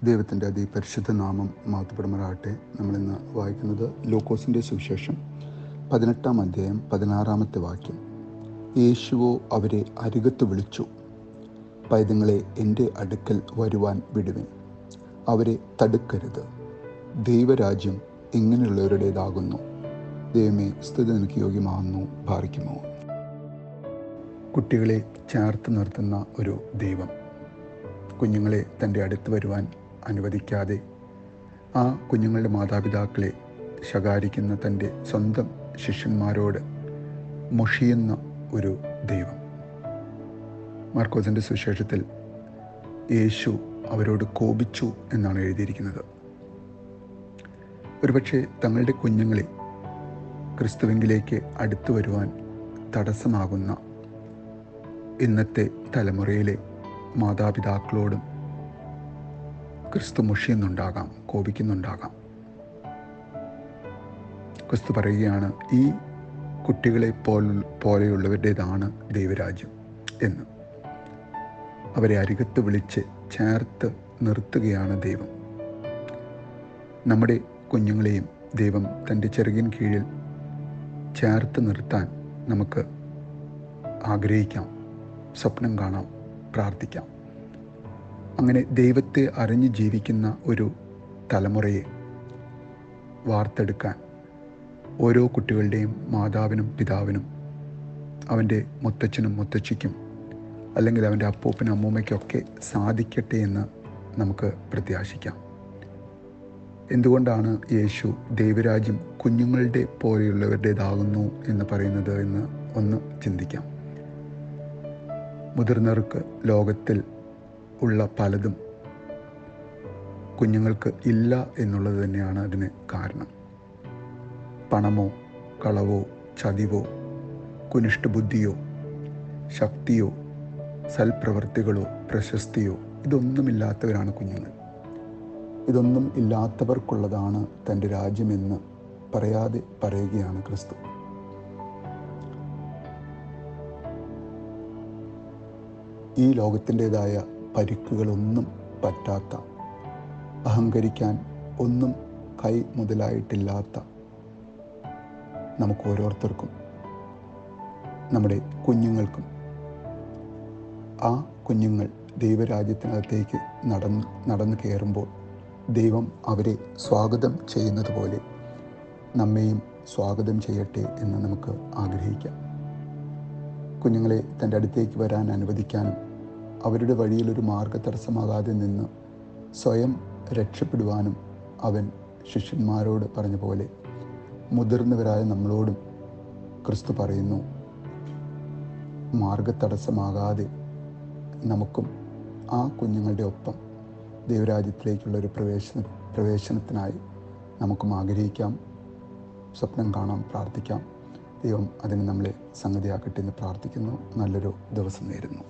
ദൈവത്തിൻ്റെ അതിപരിശുദ്ധ നാമം മഹത്വപ്പെടുമാറാകട്ടെ. നമ്മളിന്ന് വായിക്കുന്നത് ലൂക്കോസിൻ്റെ സുവിശേഷം 18-ാം അധ്യായം 16-ാമത്തെ വാക്യം. യേശുവോ അവരെ അരികത്ത് വിളിച്ചു, പൈതങ്ങളെ എൻ്റെ അടുക്കൽ വരുവാൻ വിടുവിൻ, അവരെ തടുക്കരുത്, ദൈവരാജ്യം ഇങ്ങനെയുള്ളവരുടേതാകുന്നു. ദൈവമേ, സ്തുതി നിനക്ക് യോഗ്യമാകുന്നു. ഭാരിക്കുമോ. കുട്ടികളെ ചേർത്ത് നിർത്തുന്ന ഒരു ദൈവം കുഞ്ഞുങ്ങളെ തൻ്റെ അടുത്ത് വരുവാൻ അനുവദിക്കാതെ ആ കുഞ്ഞുങ്ങളുടെ മാതാപിതാക്കളെ ശകാരിക്കുന്ന തൻ്റെ സ്വന്തം ശിഷ്യന്മാരോട് മുഷിയുന്ന ഒരു ദൈവം. മാർക്കോസിൻ്റെ സുവിശേഷത്തിൽ യേശു അവരോട് കോപിച്ചു എന്നാണ് എഴുതിയിരിക്കുന്നത്. ഒരുപക്ഷെ തങ്ങളുടെ കുഞ്ഞുങ്ങളെ ക്രിസ്തുവിലേക്ക് അടുത്തു വരുവാൻ തടസ്സമാകുന്ന ഇന്നത്തെ തലമുറയിലെ മാതാപിതാക്കളോടും ക്രിസ്തു മുഷിയുന്നുണ്ടാകാം, കോപിക്കുന്നുണ്ടാകാം. ക്രിസ്തു പറയുകയാണ്, ഈ കുട്ടികളെ പോലെയുള്ളവരുടേതാണ് ദൈവരാജ്യം എന്ന്. അവരെ അരികത്ത് വിളിച്ച് ചേർത്ത് നിർത്തുകയാണ് ദൈവം. നമ്മുടെ കുഞ്ഞുങ്ങളെയും ദൈവം തൻ്റെ ചിറകിൻ കീഴിൽ ചേർത്ത് നിർത്താൻ നമുക്ക് ആഗ്രഹിക്കാം, സ്വപ്നം കാണാം, പ്രാർത്ഥിക്കാം. അങ്ങനെ ദൈവത്തെ അറിഞ്ഞ് ജീവിക്കുന്ന ഒരു തലമുറയെ വാർത്തെടുക്കാൻ ഓരോ കുട്ടികളുടെയും മാതാവിനും പിതാവിനും, അവൻ്റെ മുത്തച്ഛനും മുത്തച്ഛിക്കും, അല്ലെങ്കിൽ അവൻ്റെ അപ്പൂപ്പനും അമ്മൂമ്മയ്ക്കൊക്കെ സാധിക്കട്ടെ എന്ന് നമുക്ക് പ്രത്യാശിക്കാം. എന്തുകൊണ്ടാണ് യേശു ദൈവരാജ്യം കുഞ്ഞുങ്ങളുടെ പോലെയുള്ളവരുടേതാകുന്നു എന്ന് പറയുന്നത് എന്ന് ഒന്ന് ചിന്തിക്കാം. മുതിർന്നവർക്ക് ലോകത്തിൽ ഉള്ള പലതും കുഞ്ഞുങ്ങൾക്ക് ഇല്ല എന്നുള്ളത് തന്നെയാണ് അതിന് കാരണം. പണമോ കളവോ ചതിവോ കുനിഷ്ടബുദ്ധിയോ ശക്തിയോ സൽപ്രവൃത്തികളോ പ്രശസ്തിയോ ഇതൊന്നുമില്ലാത്തവരാണ് കുഞ്ഞുങ്ങൾ. ഇതൊന്നും ഇല്ലാത്തവർക്കുള്ളതാണ് തൻ്റെ രാജ്യമെന്ന് പറയാതെ പറയുകയാണ് ക്രിസ്തു. ഈ ലോകത്തിൻ്റെതായ പരിക്കുകളൊന്നും പറ്റാത്ത, അഹങ്കരിക്കാൻ ഒന്നും കൈ മുതലായിട്ടില്ലാത്ത നമുക്ക് ഓരോരുത്തർക്കും, നമ്മുടെ കുഞ്ഞുങ്ങൾക്കും, ആ കുഞ്ഞുങ്ങൾ ദൈവരാജ്യത്തിനകത്തേക്ക് നടന്നു കയറുമ്പോൾ ദൈവം അവരെ സ്വാഗതം ചെയ്യുന്നത് പോലെ നമ്മെയും സ്വാഗതം ചെയ്യട്ടെ എന്ന് നമുക്ക് ആഗ്രഹിക്കാം. കുഞ്ഞുങ്ങളെ തൻ്റെ അടുത്തേക്ക് വരാൻ അനുവദിക്കാനും അവരുടെ വഴിയിലൊരു മാർഗതടസ്സമാകാതെ നിന്ന് സ്വയം രക്ഷപ്പെടുവാനും അവൻ ശിഷ്യന്മാരോട് പറഞ്ഞ പോലെ മുതിർന്നവരായ നമ്മളോടും ക്രിസ്തു പറയുന്നു. മാർഗതടസ്സമാകാതെ നമുക്കും ആ കുഞ്ഞുങ്ങളുടെ ഒപ്പം ദൈവരാജ്യത്തിലേക്കുള്ളൊരു പ്രവേശനത്തിനായി നമുക്കും ആഗ്രഹിക്കാം, സ്വപ്നം കാണാം, പ്രാർത്ഥിക്കാം. ദൈവം അതിന് നമ്മളെ സംഗതിയാക്കട്ടെ എന്ന് പ്രാർത്ഥിക്കുന്നു. നല്ലൊരു ദിവസം നേരുന്നു.